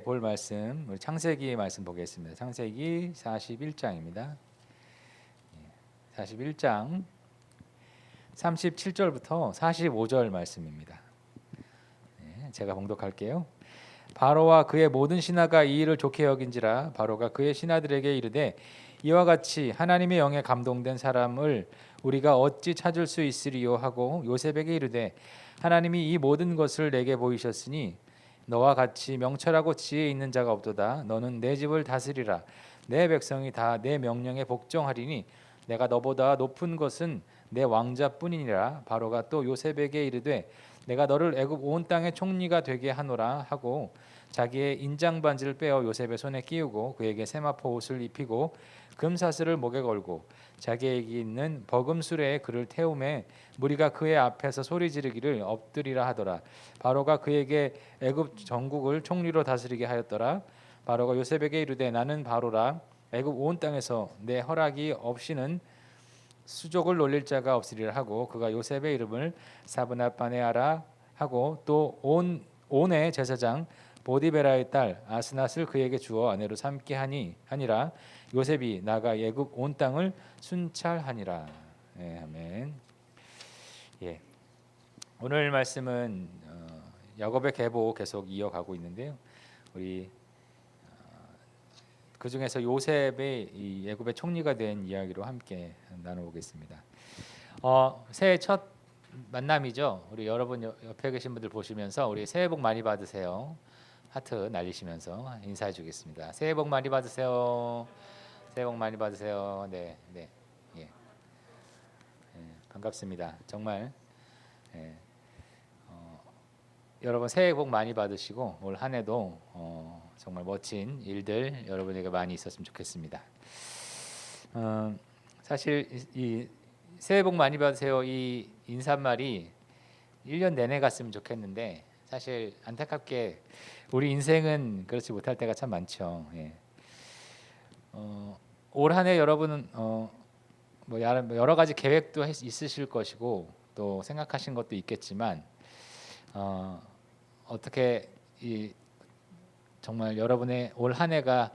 볼 말씀, 우리 창세기 말씀 보겠습니다. 창세기 41장입니다. 41장 37절부터 45절 말씀입니다. 제가 봉독할게요. 바로와 그의 모든 신하가 이 일을 좋게 여긴지라 바로가 그의 신하들에게 이르되 이와 같이 하나님의 영에 감동된 사람을 우리가 어찌 찾을 수 있으리요 하고 요셉에게 이르되 하나님이 이 모든 것을 내게 보이셨으니 너와 같이 명철하고 지혜 있는 자가 없도다. 너는 내 집을 다스리라. 내 백성이 다 내 명령에 복종하리니 내가 너보다 높은 것은 내 왕자뿐이니라. 바로가 또 요셉에게 이르되 내가 너를 애굽 온 땅의 총리가 되게 하노라 하고 자기의 인장 반지를 빼어 요셉의 손에 끼우고 그에게 세마포 옷을 입히고 금사슬을 목에 걸고 자기에게 있는 버금수레에 그를 태우매 무리가 그의 앞에서 소리 지르기를 엎드리라 하더라. 바로가 그에게 애굽 전국을 총리로 다스리게 하였더라. 바로가 요셉에게 이르되 나는 바로라. 애굽 온 땅에서 내 허락이 없이는 수족을 놀릴 자가 없으리라 하고 그가 요셉의 이름을 사브낫바네아라 하고 또 온의 제사장 보디베라의 딸 아스낫을 그에게 주어 아내로 삼게 하니라. 요셉이 나가 애굽 온 땅을 순찰하니라. 아멘. 예. 오늘 말씀은 야곱의 계보 계속 이어가고 있는데요. 우리 그 중에서 요셉의 이 애굽의 총리가 된 이야기로 함께 나눠보겠습니다. 새해 첫 만남이죠. 우리 여러분 옆에 계신 분들 보시면서 우리 새해 복 많이 받으세요. 하트 날리시면서 인사해 주겠습니다. 새해 복 많이 받으세요. 새해 복 많이 받으세요. 네, 네, 예, 반갑습니다. 정말 여러분 새해 복 많이 받으시고 올 한 해도 정말 멋진 일들 여러분에게 많이 있었으면 좋겠습니다. 사실 이 새해 복 많이 받으세요 이 인사말이 1년 내내 갔으면 좋겠는데 사실 안타깝게 우리 인생은 그렇지 못할 때가 참 많죠. 올 한 해 여러분은 뭐 여러 가지 계획도 있으실 것이고 또 생각하신 것도 있겠지만 어떻게 정말 여러분의 올 한 해가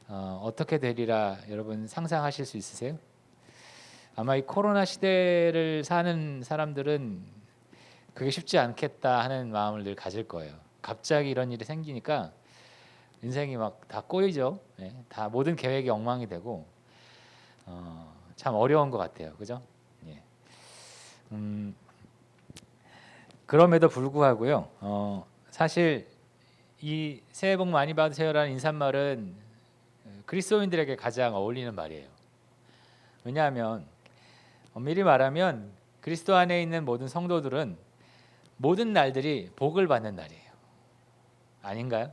어떻게 되리라 여러분 상상하실 수 있으세요? 아마 이 코로나 시대를 사는 사람들은 그게 쉽지 않겠다 하는 마음을 늘 가질 거예요. 갑자기 이런 일이 생기니까 인생이 막 다 꼬이죠. 다 모든 계획이 엉망이 되고 참 어려운 것 같아요. 그죠? 그럼에도 불구하고요. 사실 이 새해 복 많이 받으세요라는 인사말은 그리스도인들에게 가장 어울리는 말이에요. 왜냐하면 엄밀히 말하면 그리스도 안에 있는 모든 성도들은 모든 날들이 복을 받는 날이에요. 아닌가요?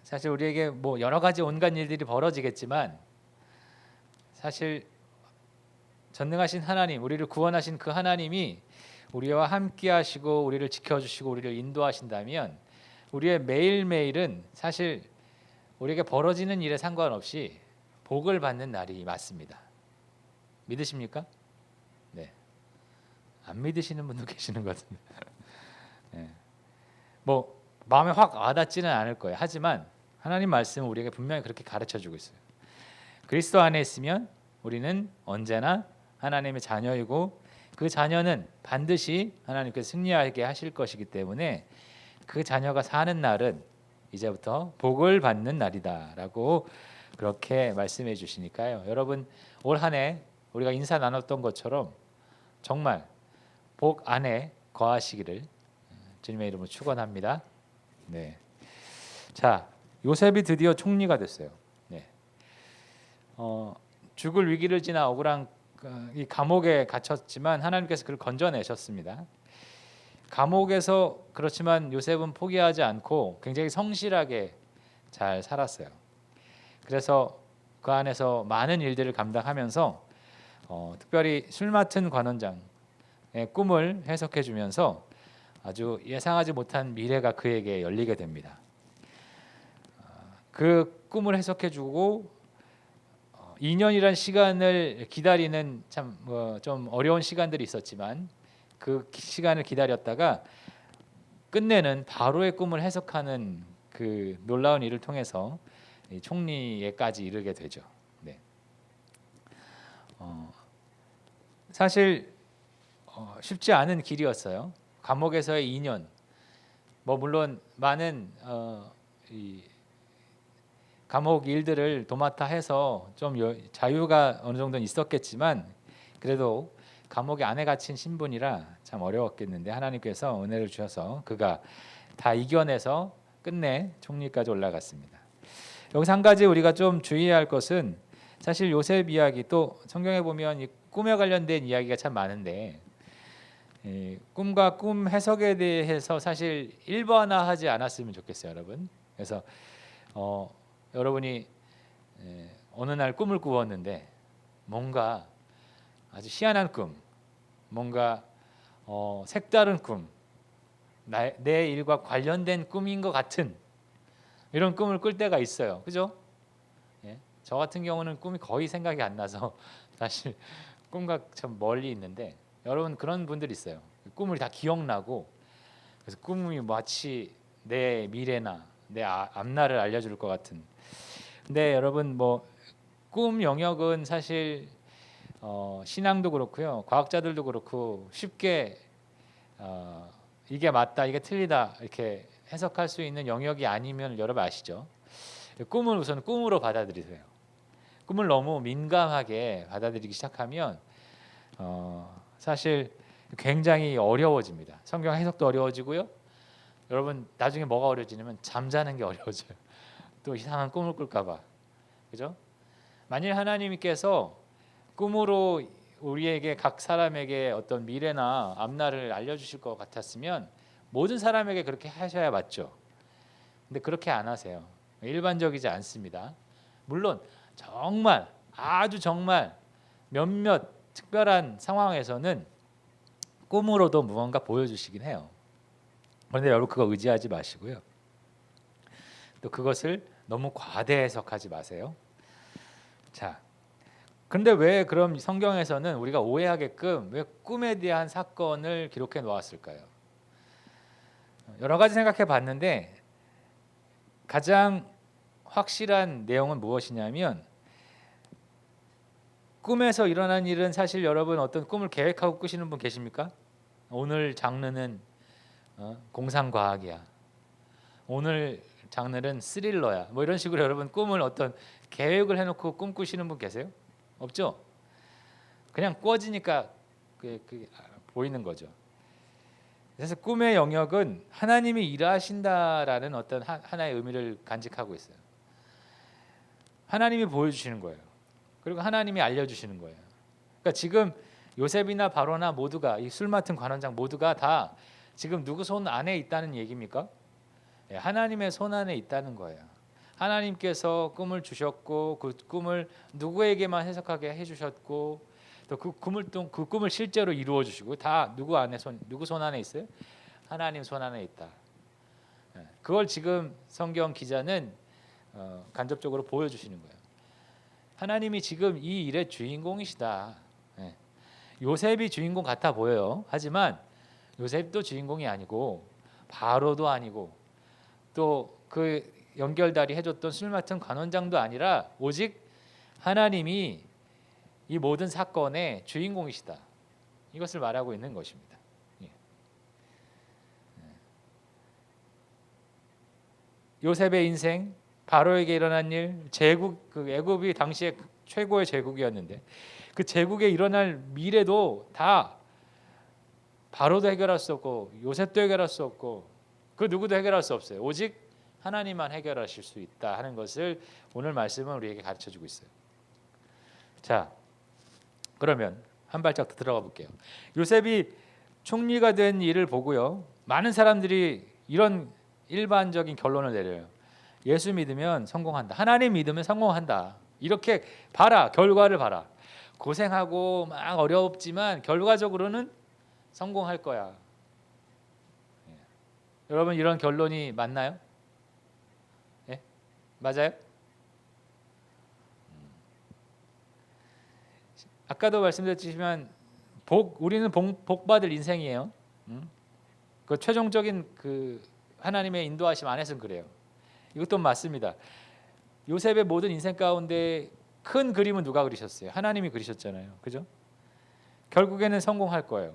사실 우리에게 뭐 여러 가지 온갖 일들이 벌어지겠지만 사실 전능하신 하나님, 우리를 구원하신 그 하나님이 우리와 함께 하시고 우리를 지켜주시고 우리를 인도하신다면 우리의 매일매일은 사실 우리에게 벌어지는 일에 상관없이 복을 받는 날이 맞습니다. 믿으십니까? 네. 안 믿으시는 분도 계시는 것 같은데. 뭐 마음에 확 와닿지는 않을 거예요. 하지만 하나님 말씀은 우리에게 분명히 그렇게 가르쳐주고 있어요. 그리스도 안에 있으면 우리는 언제나 하나님의 자녀이고 그 자녀는 반드시 하나님께서 승리하게 하실 것이기 때문에 그 자녀가 사는 날은 이제부터 복을 받는 날이다라고 그렇게 말씀해 주시니까요. 여러분 올 한 해 우리가 인사 나눴던 것처럼 정말 복 안에 거하시기를 주님의 이름으로 축원합니다. 네. 자, 요셉이 드디어 총리가 됐어요. 네. 죽을 위기를 지나 억울한 이 감옥에 갇혔지만 하나님께서 그를 건져내셨습니다. 감옥에서 그렇지만 요셉은 포기하지 않고 굉장히 성실하게 잘 살았어요. 그래서 그 안에서 많은 일들을 감당하면서 특별히 술 맡은 관원장의 꿈을 해석해 주면서 아주 예상하지 못한 미래가 그에게 열리게 됩니다. 그 꿈을 해석해 주고 2년이란 시간을 기다리는 참 좀 어려운 시간들이 있었지만 그 시간을 기다렸다가 끝내는 바로의 꿈을 해석하는 그 놀라운 일을 통해서 이 총리에까지 이르게 되죠. 네. 사실 쉽지 않은 길이었어요. 감옥에서의 2년, 뭐 물론 많은 이 감옥 일들을 도맡아 해서 좀 자유가 어느 정도는 있었겠지만 그래도 감옥에 안에 갇힌 신분이라 참 어려웠겠는데 하나님께서 은혜를 주셔서 그가 다 이겨내서 끝내 총리까지 올라갔습니다. 여기서 한 가지 우리가 좀 주의해야 할 것은 사실 요셉 이야기 또 성경에 보면 이 꿈에 관련된 이야기가 참 많은데 꿈과 꿈 해석에 대해서 사실 일반화하지 않았으면 좋겠어요, 여러분. 그래서 여러분이 어느 날 꿈을 꾸었는데 뭔가 아주 희한한 꿈, 뭔가 색다른 꿈, 내 일과 관련된 꿈인 것 같은 이런 꿈을 꿀 때가 있어요. 그죠? 예? 저 같은 경우는 꿈이 거의 생각이 안 나서 사실 꿈과 참 멀리 있는데 여러분 그런 분들 있어요. 꿈을 다 기억나고 그래서 꿈이 마치 내 미래나 내 앞날을 알려줄 것 같은. 근데 여러분 뭐 꿈 영역은 사실 신앙도 그렇고요, 과학자들도 그렇고 쉽게 이게 맞다, 이게 틀리다 이렇게 해석할 수 있는 영역이 아니면 여러분 아시죠? 꿈을 우선 꿈으로 받아들이세요. 꿈을 너무 민감하게 받아들이기 시작하면 사실 굉장히 어려워집니다. 성경 해석도 어려워지고요. 여러분 나중에 뭐가 어려워지냐면 잠자는 게 어려워져요. 또 이상한 꿈을 꿀까봐. 그죠? 만일 하나님께서 꿈으로 우리에게 각 사람에게 어떤 미래나 앞날을 알려주실 것 같았으면 모든 사람에게 그렇게 하셔야 맞죠. 근데 그렇게 안 하세요. 일반적이지 않습니다. 물론 정말 아주 정말 몇몇 특별한 상황에서는 꿈으로도 무언가 보여주시긴 해요. 그런데 여러분 그거 의지하지 마시고요. 또 그것을 너무 과대 해석하지 마세요. 자, 근데 왜 그럼 성경에서는 우리가 오해하게끔 왜 꿈에 대한 사건을 기록해 놓았을까요? 여러 가지 생각해 봤는데 가장 확실한 내용은 무엇이냐면 꿈에서 일어난 일은 사실 여러분 어떤 꿈을 계획하고 꾸시는 분 계십니까? 오늘 장르는 공상과학이야. 오늘 장르는 스릴러야. 뭐 이런 식으로 여러분 꿈을 어떤 계획을 해놓고 꿈 꾸시는 분 계세요? 없죠? 그냥 꿔지니까 보이는 거죠. 그래서 꿈의 영역은 하나님이 일하신다라는 어떤 하나의 의미를 간직하고 있어요. 하나님이 보여주시는 거예요. 그리고 하나님이 알려주시는 거예요. 그러니까 지금 요셉이나 바로나 모두가 이 술 맡은 관원장 모두가 다 지금 누구 손 안에 있다는 얘기입니까? 하나님의 손 안에 있다는 거예요. 하나님께서 꿈을 주셨고 그 꿈을 누구에게만 해석하게 해주셨고 또 그 꿈을 실제로 이루어 주시고 다 누구 손 안에 있어요? 하나님 손 안에 있다. 그걸 지금 성경 기자는 간접적으로 보여주시는 거예요. 하나님이 지금 이 일의 주인공이시다. 요셉이 주인공 같아 보여요. 하지만 요셉도 주인공이 아니고 바로도 아니고 또 그 연결다리 해줬던 술 맡은 관원장도 아니라 오직 하나님이 이 모든 사건의 주인공이시다. 이것을 말하고 있는 것입니다. 요셉의 인생, 바로에게 일어난 일, 제국 그 애굽이 당시에 최고의 제국이었는데 그 제국에 일어날 미래도 다 바로도 해결할 수 없고 요셉도 해결할 수 없고 그 누구도 해결할 수 없어요. 오직 하나님만 해결하실 수 있다 하는 것을 오늘 말씀은 우리에게 가르쳐주고 있어요. 자, 그러면 한 발짝 더 들어가 볼게요. 요셉이 총리가 된 일을 보고요, 많은 사람들이 이런 일반적인 결론을 내려요. 예수 믿으면 성공한다. 하나님 믿으면 성공한다. 이렇게 봐라. 결과를 봐라. 고생하고 막 어렵지만 결과적으로는 성공할 거야. 여러분 이런 결론이 맞나요? 예? 맞아요? 아까도 말씀드렸지만 우리는 복 받을 인생이에요. 그 최종적인 그 하나님의 인도하심 안에서는 그래요. 이것도 맞습니다. 요셉의 모든 인생 가운데 큰 그림은 누가 그리셨어요? 하나님이 그리셨잖아요. 그죠? 결국에는 성공할 거예요.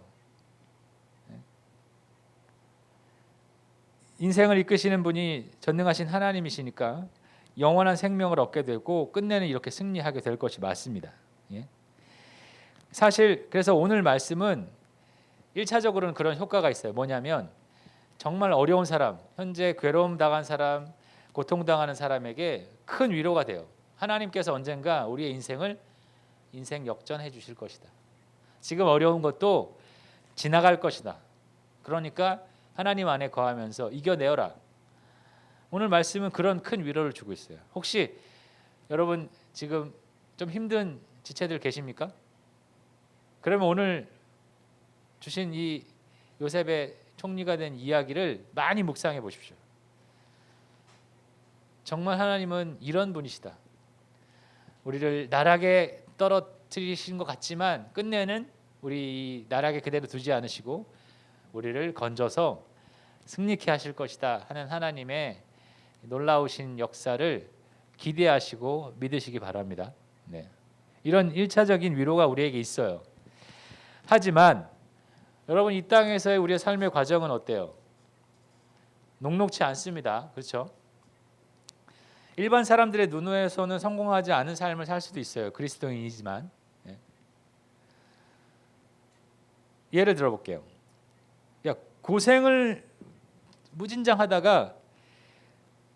인생을 이끄시는 분이 전능하신 하나님이시니까 영원한 생명을 얻게 되고 끝내는 이렇게 승리하게 될 것이 맞습니다. 예? 사실 그래서 오늘 말씀은 1차적으로는 그런 효과가 있어요. 뭐냐면 정말 어려운 사람, 현재 괴로움 당한 사람, 고통당하는 사람에게 큰 위로가 돼요. 하나님께서 언젠가 우리의 인생을 인생 역전해 주실 것이다. 지금 어려운 것도 지나갈 것이다. 그러니까 하나님 안에 거하면서 이겨내어라. 오늘 말씀은 그런 큰 위로를 주고 있어요. 혹시 여러분 지금 좀 힘든 지체들 계십니까? 그러면 오늘 주신 이 요셉의 총리가 된 이야기를 많이 묵상해 보십시오. 정말 하나님은 이런 분이시다. 우리를 나락에 떨어뜨리신 것 같지만 끝내는 우리 나락에 그대로 두지 않으시고 우리를 건져서 승리케 하실 것이다 하는 하나님의 놀라우신 역사를 기대하시고 믿으시기 바랍니다. 네. 이런 1차적인 위로가 우리에게 있어요. 하지만 여러분 이 땅에서의 우리의 삶의 과정은 어때요? 녹록치 않습니다. 그렇죠? 일반 사람들의 눈에서는 성공하지 않은 삶을 살 수도 있어요. 그리스도인이지만. 네. 예를 들어 볼게요. 고생을 무진장하다가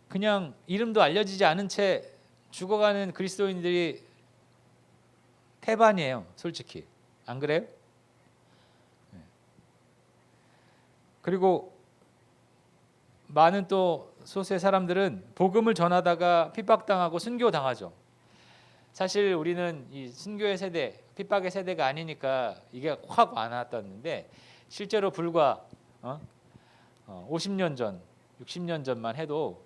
그냥 이름도 알려지지 않은 채 죽어가는 그리스도인들이 태반이에요. 솔직히. 안 그래요? 네. 그리고 많은 또 소수의 사람들은 복음을 전하다가 핍박당하고 순교당하죠. 사실 우리는 이 순교의 세대, 핍박의 세대가 아니니까 이게 확 와닿았는데 실제로 불과 50년 전, 60년 전만 해도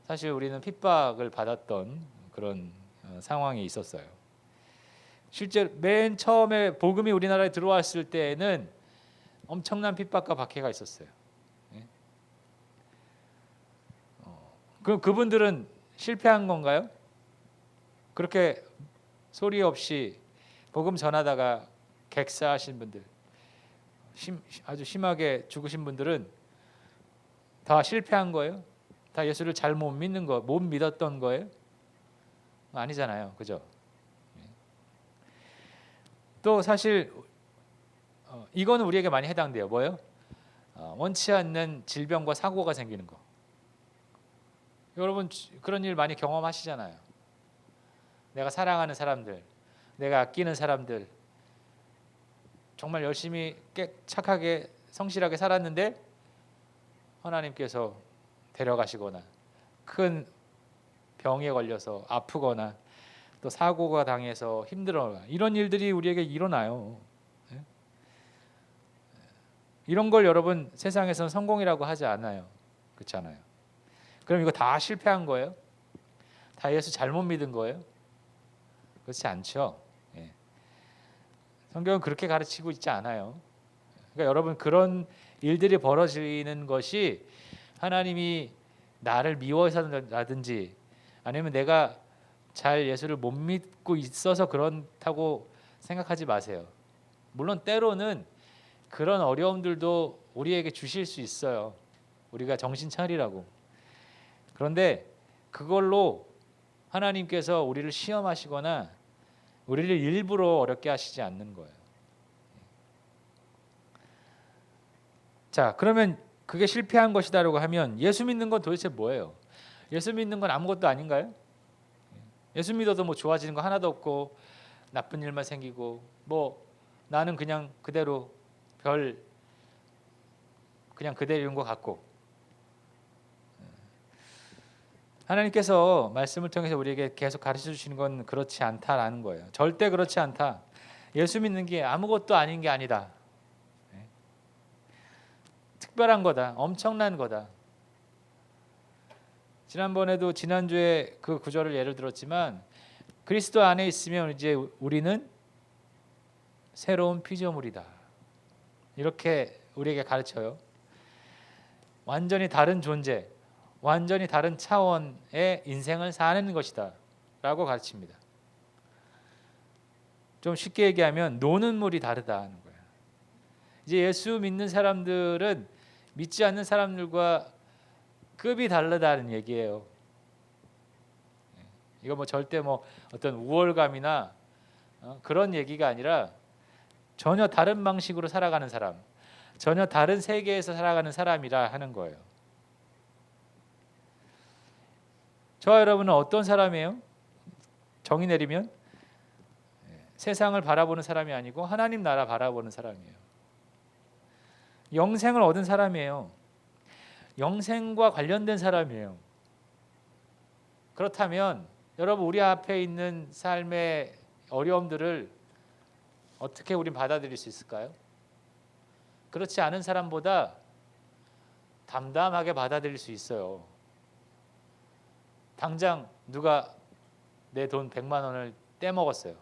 사실 우리는 핍박을 받았던 그런 상황이 있었어요. 실제 맨 처음에 복음이 우리나라에 들어왔을 때에는 엄청난 핍박과 박해가 있었어요. 그럼 그분들은 실패한 건가요? 그렇게 소리 없이 복음 전하다가 객사하신 분들, 아주 심하게 죽으신 분들은 다 실패한 거예요? 다 예수를 잘못 믿는 거, 못 믿었던 거예요? 아니잖아요, 그죠? 또 사실 이거는 우리에게 많이 해당돼요. 뭐예요? 원치 않는 질병과 사고가 생기는 거. 여러분 그런 일 많이 경험하시잖아요. 내가 사랑하는 사람들, 내가 아끼는 사람들, 정말 열심히 착하게 성실하게 살았는데 하나님께서 데려가시거나 큰 병에 걸려서 아프거나 또 사고가 당해서 힘들어나 이런 일들이 우리에게 일어나요. 이런 걸 여러분 세상에서는 성공이라고 하지 않아요. 그렇잖아요. 그럼 이거 다 실패한 거예요? 다 예수 잘못 믿은 거예요? 그렇지 않죠. 예. 성경은 그렇게 가르치고 있지 않아요. 그러니까 여러분 그런 일들이 벌어지는 것이 하나님이 나를 미워해서라든지 아니면 내가 잘 예수를 못 믿고 있어서 그렇다고 생각하지 마세요. 물론 때로는 그런 어려움들도 우리에게 주실 수 있어요. 우리가 정신 차리라고. 그런데 그걸로 하나님께서 우리를 시험하시거나 우리를 일부러 어렵게 하시지 않는 거예요. 자, 그러면 그게 실패한 것이다라고 하면 예수 믿는 건 도대체 뭐예요? 예수 믿는 건 아무것도 아닌가요? 예수 믿어도 뭐 좋아지는 거 하나도 없고 나쁜 일만 생기고 뭐 나는 그냥 그대로 그냥 그대로인 것 같고 하나님께서 말씀을 통해서 우리에게 계속 가르쳐 주시는 건 그렇지 않다라는 거예요. 절대 그렇지 않다. 예수 믿는 게 아무것도 아닌 게 아니다. 특별한 거다. 엄청난 거다. 지난번에도 지난주에 그 구절을 예를 들었지만 그리스도 안에 있으면 이제 우리는 새로운 피조물이다. 이렇게 우리에게 가르쳐요. 완전히 다른 존재, 완전히 다른 차원의 인생을 사는 것이다 라고 가르칩니다. 좀 쉽게 얘기하면 노는 물이 다르다 하는 거예요. 이제 예수 믿는 사람들은 믿지 않는 사람들과 급이 다르다는 얘기예요. 이거 뭐 절대 뭐 어떤 우월감이나 그런 얘기가 아니라 전혀 다른 방식으로 살아가는 사람, 전혀 다른 세계에서 살아가는 사람이라 하는 거예요. 저와 여러분은 어떤 사람이에요? 정의 내리면 세상을 바라보는 사람이 아니고 하나님 나라 바라보는 사람이에요. 영생을 얻은 사람이에요. 영생과 관련된 사람이에요. 그렇다면 여러분, 우리 앞에 있는 삶의 어려움들을 어떻게 우린 받아들일 수 있을까요? 그렇지 않은 사람보다 담담하게 받아들일 수 있어요. 당장 누가 내 돈 100만 원을 떼먹었어요.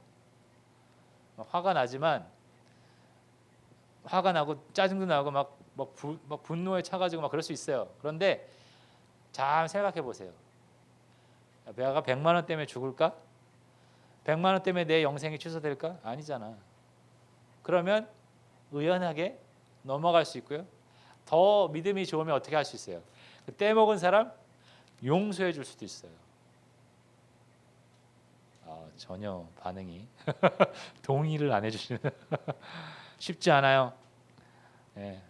화가 나지만, 화가 나고 짜증도 나고 막 분노에 차가지고 막 그럴 수 있어요. 그런데 잘 생각해 보세요. 내가 100만 원 때문에 죽을까? 100만 원 때문에 내 영생이 취소될까? 아니잖아. 그러면 의연하게 넘어갈 수 있고요. 더 믿음이 좋으면 어떻게 할 수 있어요? 떼먹은 사람 용서해 줄 수도 있어요. 전혀 반응이 동의를 안 해주시는. 쉽지 않아요. 예.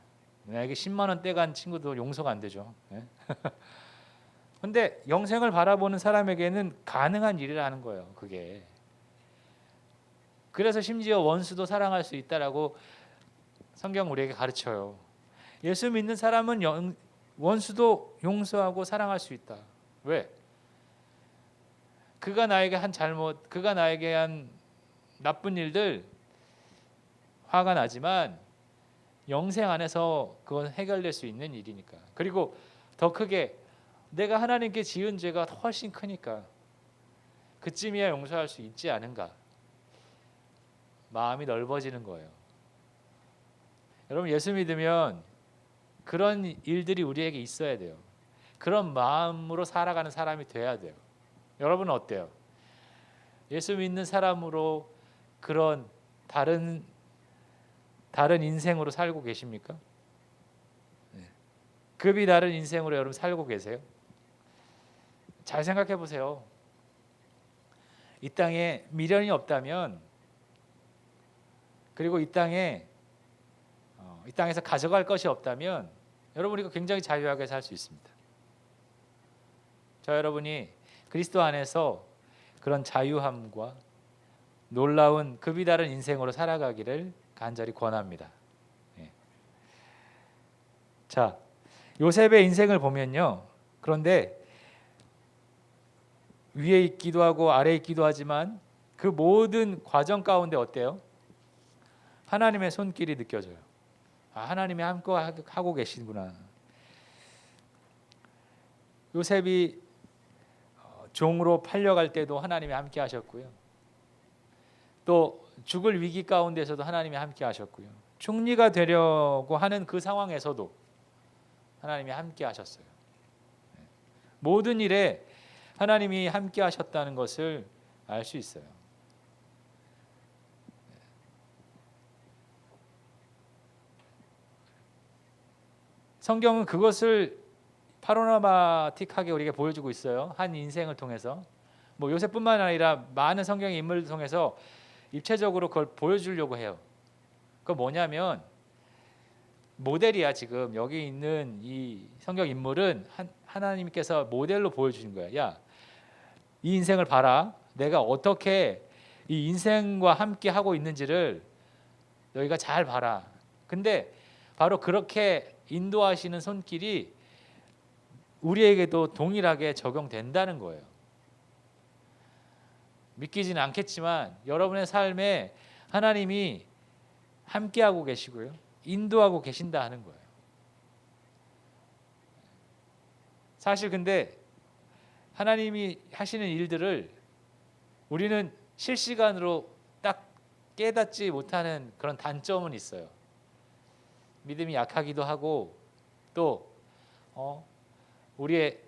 내게 10만 원 떼간 친구도 용서가 안 되죠. 예. 근데 영생을 바라보는 사람에게는 가능한 일이라는 거예요. 그게. 그래서 심지어 원수도 사랑할 수 있다라고 성경 우리에게 가르쳐요. 예수 믿는 사람은 원수도 용서하고 사랑할 수 있다. 왜? 그가 나에게 한 잘못, 그가 나에게 한 나쁜 일들 화가 나지만 영생 안에서 그건 해결될 수 있는 일이니까. 그리고 더 크게 내가 하나님께 지은 죄가 훨씬 크니까 그쯤이야 용서할 수 있지 않은가. 마음이 넓어지는 거예요. 여러분, 예수 믿으면 그런 일들이 우리에게 있어야 돼요. 그런 마음으로 살아가는 사람이 돼야 돼요. 여러분은 어때요? 예수 믿는 사람으로 그런 다른 인생으로 살고 계십니까? 급이 다른 인생으로 여러분 살고 계세요? 잘 생각해 보세요. 이 땅에 미련이 없다면, 그리고 이 땅에서 가져갈 것이 없다면 여러분이 굉장히 자유하게 살 수 있습니다. 저 여러분이 그리스도 안에서 그런 자유함과 놀라운 급이 다른 인생으로 살아가기를 간절히 권합니다. 자, 요셉의 인생을 보면요. 그런데 위에 있기도 하고 아래에 있기도 하지만 그 모든 과정 가운데 어때요? 하나님의 손길이 느껴져요. 하나님이 함께 하고 계시구나. 요셉이 종으로 팔려갈 때도 하나님이 함께 하셨고요. 또 죽을 위기 가운데서도 하나님이 함께 하셨고요. 총리가 되려고 하는 그 상황에서도 하나님이 함께 하셨어요. 모든 일에 하나님이 함께 하셨다는 것을 알 수 있어요. 성경은 그것을 파노라마틱하게 우리에게 보여주고 있어요. 한 인생을 통해서. 뭐 요셉뿐만 아니라 많은 성경의 인물을 통해서 입체적으로 그걸 보여주려고 해요. 그거 뭐냐면 모델이야. 지금 여기 있는 이 성경 인물은 하나님께서 모델로 보여주신 거야. 야, 이 인생을 봐라. 내가 어떻게 이 인생과 함께 하고 있는지를 너희가 잘 봐라. 근데 바로 그렇게 인도하시는 손길이 우리에게도 동일하게 적용된다는 거예요. 믿기지는 않겠지만 여러분의 삶에 하나님이 함께하고 계시고요. 인도하고 계신다 하는 거예요. 사실 근데 하나님이 하시는 일들을 우리는 실시간으로 딱 깨닫지 못하는 그런 단점은 있어요. 믿음이 약하기도 하고 또 우리의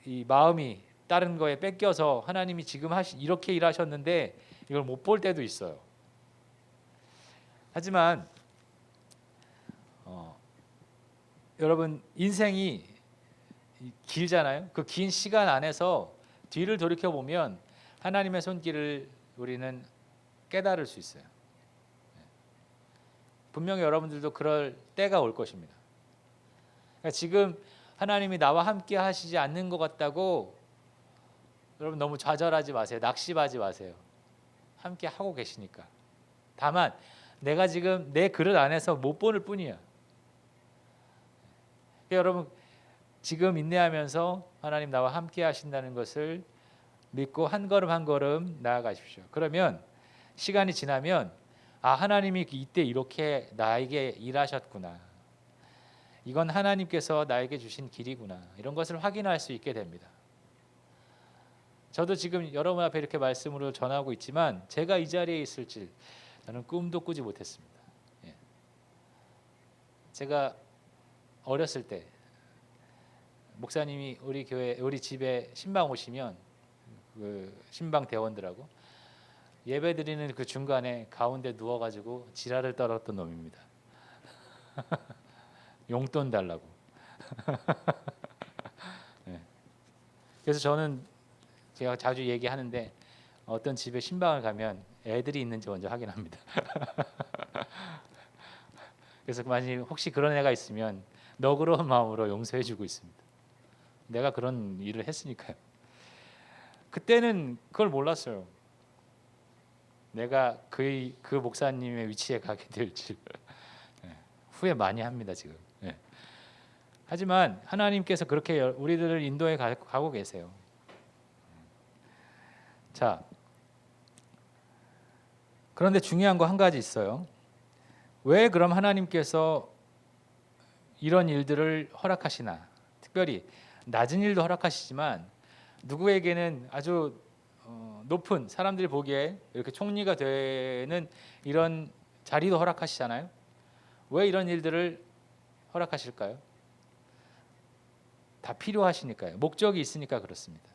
이 마음이 다른 거에 뺏겨서 하나님이 지금 이렇게 일하셨는데 이걸 못 볼 때도 있어요. 하지만 여러분 인생이 길잖아요. 그 긴 시간 안에서 뒤를 돌이켜 보면 하나님의 손길을 우리는 깨달을 수 있어요. 분명히 여러분들도 그럴 때가 올 것입니다. 그러니까 지금 하나님이 나와 함께 하시지 않는 것 같다고 여러분 너무 좌절하지 마세요. 낙심하지 마세요. 함께 하고 계시니까. 다만 내가 지금 내 그릇 안에서 못 보는 뿐이야. 그러니까 여러분 지금 인내하면서 하나님 나와 함께 하신다는 것을 믿고 한 걸음 한 걸음 나아가십시오. 그러면 시간이 지나면 하나님이 이때 이렇게 나에게 일하셨구나. 이건 하나님께서 나에게 주신 길이구나. 이런 것을 확인할 수 있게 됩니다. 저도 지금 여러분 앞에 이렇게 말씀으로 전하고 있지만 제가 이 자리에 있을 줄 저는 꿈도 꾸지 못했습니다. 제가 어렸을 때 목사님이 우리 집에 신방 오시면 그 신방 대원들하고 예배 드리는 그 중간에 가운데 누워가지고 지랄을 떨었던 놈입니다. 용돈 달라고. 그래서 저는 제가 자주 얘기하는데 어떤 집에 신방을 가면 애들이 있는지 먼저 확인합니다. 그래서 만약 혹시 그런 애가 있으면 너그러운 마음으로 용서해주고 있습니다. 내가 그런 일을 했으니까요. 그때는 그걸 몰랐어요. 내가 그 목사님의 위치에 가게 될 줄. 후회 많이 합니다 지금. 하지만 하나님께서 그렇게 우리들을 인도해 가고 계세요. 자, 그런데 중요한 거 한 가지 있어요. 왜 그럼 하나님께서 이런 일들을 허락하시나? 특별히 낮은 일도 허락하시지만 누구에게는 아주 높은 사람들이 보기에 이렇게 총리가 되는 이런 자리도 허락하시잖아요. 왜 이런 일들을 허락하실까요? 다 필요하시니까요. 목적이 있으니까 그렇습니다.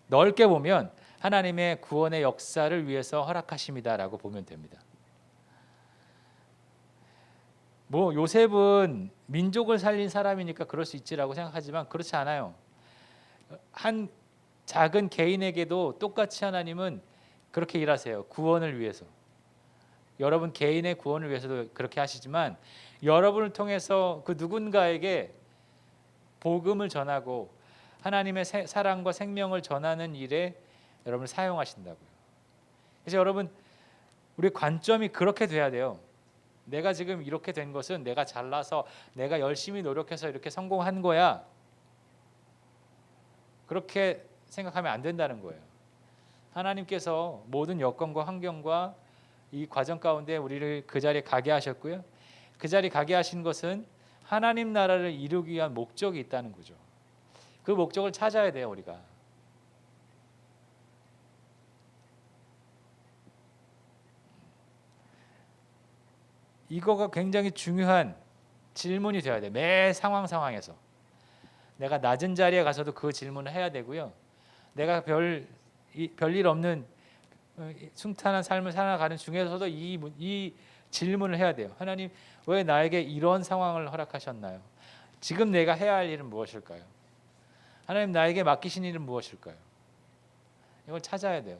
넓게 보면 하나님의 구원의 역사를 위해서 허락하십니다라고 보면 됩니다. 뭐 요셉은 민족을 살린 사람이니까 그럴 수 있지라고 생각하지만 그렇지 않아요. 한 작은 개인에게도 똑같이 하나님은 그렇게 일하세요. 구원을 위해서. 여러분 개인의 구원을 위해서도 그렇게 하시지만 여러분을 통해서 그 누군가에게 복음을 전하고 하나님의 사랑과 생명을 전하는 일에 여러분을 사용하신다고요. 그래서 여러분 우리 관점이 그렇게 돼야 돼요. 내가 지금 이렇게 된 것은 내가 잘나서 내가 열심히 노력해서 이렇게 성공한 거야. 그렇게 생각하면 안 된다는 거예요. 하나님께서 모든 여건과 환경과 이 과정 가운데 우리를 그 자리에 가게 하셨고요. 그 자리에 가게 하신 것은 하나님 나라를 이루기 위한 목적이 있다는 거죠. 그 목적을 찾아야 돼요, 우리가. 이거가 굉장히 중요한 질문이 되어야 돼. 매 상황에서. 내가 낮은 자리에 가서도 그 질문을 해야 되고요. 내가 별일 없는 순탄한 삶을 살아가는 중에서도 이 질문을 해야 돼요. 하나님, 왜 나에게 이런 상황을 허락하셨나요? 지금 내가 해야 할 일은 무엇일까요? 하나님, 나에게 맡기신 일은 무엇일까요? 이걸 찾아야 돼요.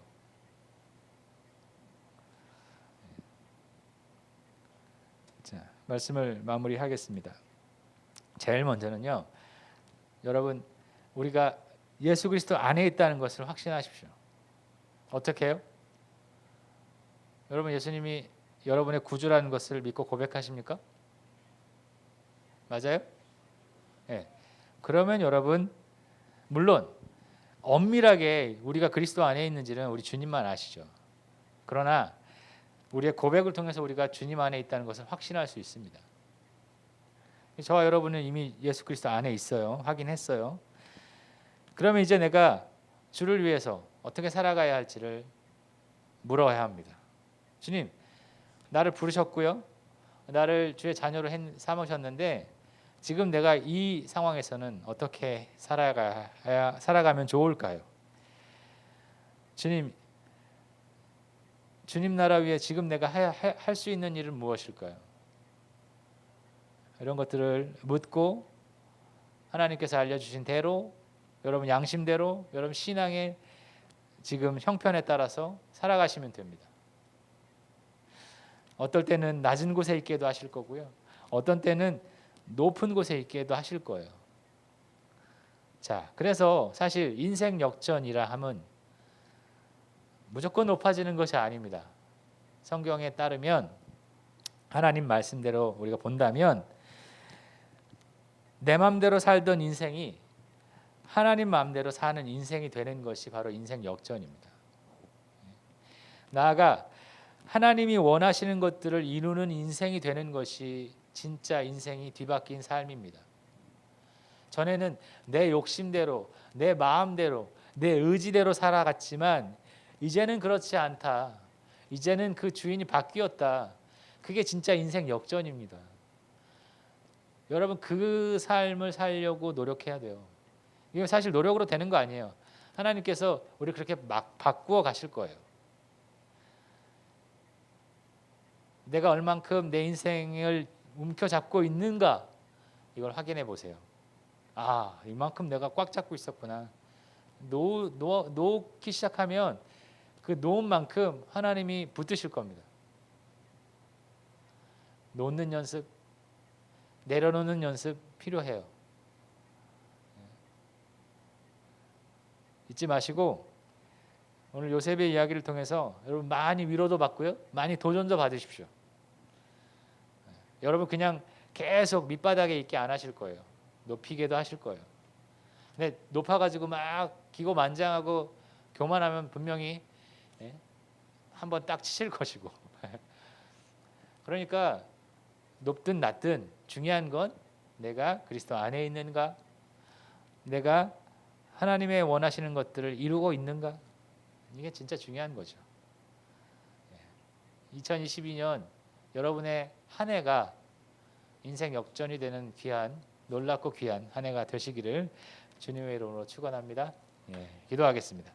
자, 말씀을 마무리하겠습니다. 제일 먼저는요. 여러분, 우리가 예수 그리스도 안에 있다는 것을 확신하십시오. 어떻게 해요? 여러분, 예수님이 여러분의 구주라는 것을 믿고 고백하십니까? 맞아요? 네. 그러면 여러분, 물론 엄밀하게 우리가 그리스도 안에 있는지는 우리 주님만 아시죠. 그러나 우리의 고백을 통해서 우리가 주님 안에 있다는 것을 확신할 수 있습니다. 저와 여러분은 이미 예수 그리스도 안에 있어요. 확인했어요. 그러면 이제 내가 주를 위해서 어떻게 살아가야 할지를 물어야 합니다. 주님, 나를 부르셨고요. 나를 주의 자녀로 삼으셨는데 지금 내가 이 상황에서는 어떻게 살아가면 좋을까요? 주님 나라 위해 지금 내가 할 수 있는 일은 무엇일까요? 이런 것들을 묻고 하나님께서 알려주신 대로, 여러분 양심대로, 여러분 신앙의 지금 형편에 따라서 살아가시면 됩니다. 어떨 때는 낮은 곳에 있게도 하실 거고요. 어떤 때는 높은 곳에 있게도 하실 거예요. 자, 그래서 사실 인생 역전이라 함은 무조건 높아지는 것이 아닙니다. 성경에 따르면 하나님 말씀대로 우리가 본다면 내 마음대로 살던 인생이 하나님 마음대로 사는 인생이 되는 것이 바로 인생 역전입니다. 나아가 하나님이 원하시는 것들을 이루는 인생이 되는 것이 진짜 인생이 뒤바뀐 삶입니다. 전에는 내 욕심대로, 내 마음대로, 내 의지대로 살아갔지만 이제는 그렇지 않다. 이제는 그 주인이 바뀌었다. 그게 진짜 인생 역전입니다. 여러분 그 삶을 살려고 노력해야 돼요. 이게 사실 노력으로 되는 거 아니에요. 하나님께서 우리 그렇게 막 바꾸어 가실 거예요. 내가 얼만큼 내 인생을 움켜잡고 있는가 이걸 확인해 보세요. 아, 이만큼 내가 꽉 잡고 있었구나. 놓기 시작하면 그 놓은 만큼 하나님이 붙드실 겁니다. 놓는 연습, 내려놓는 연습 필요해요. 잊지 마시고 오늘 요셉의 이야기를 통해서 여러분 많이 위로도 받고요, 많이 도전도 받으십시오. 여러분 그냥 계속 밑바닥에 있게 안 하실 거예요. 높이게도 하실 거예요. 근데 높아가지고 막 기고만장하고 교만하면 분명히 한번 딱 치실 것이고. 그러니까 높든 낮든 중요한 건 내가 그리스도 안에 있는가, 내가 하나님의 원하시는 것들을 이루고 있는가, 이게 진짜 중요한 거죠. 2022년 여러분의 한 해가 인생 역전이 되는 귀한, 놀랍고 귀한 한 해가 되시기를 주님의 이름으로 축원합니다. 기도하겠습니다.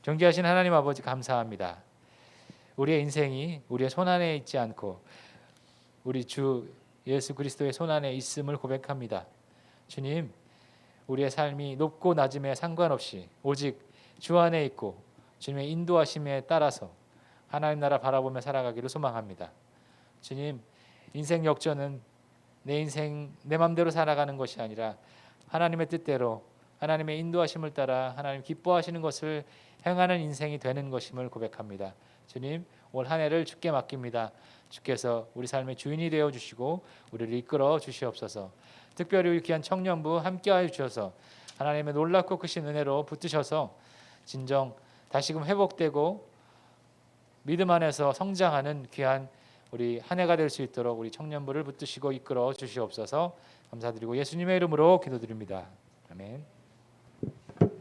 존귀하신 하나님 아버지 감사합니다. 우리의 인생이 우리의 손안에 있지 않고 우리 주 예수 그리스도의 손안에 있음을 고백합니다. 주님, 우리의 삶이 높고 낮음에 상관없이 오직 주 안에 있고 주님의 인도하심에 따라서 하나님 나라 바라보며 살아가기를 소망합니다. 주님, 인생 역전은 내 인생 내 맘대로 살아가는 것이 아니라 하나님의 뜻대로 하나님의 인도하심을 따라 하나님 기뻐하시는 것을 행하는 인생이 되는 것임을 고백합니다. 주님, 올 한 해를 주께 맡깁니다. 주께서 우리 삶의 주인이 되어 주시고 우리를 이끌어 주시옵소서. 특별히 우리 귀한 청년부 함께하여 주셔서 하나님의 놀랍고 크신 은혜로 붙드셔서 진정 다시금 회복되고 믿음 안에서 성장하는 귀한 우리 한 해가 될 수 있도록 우리 청년부를 붙드시고 이끌어 주시옵소서. 감사드리고 예수님의 이름으로 기도드립니다. 아멘.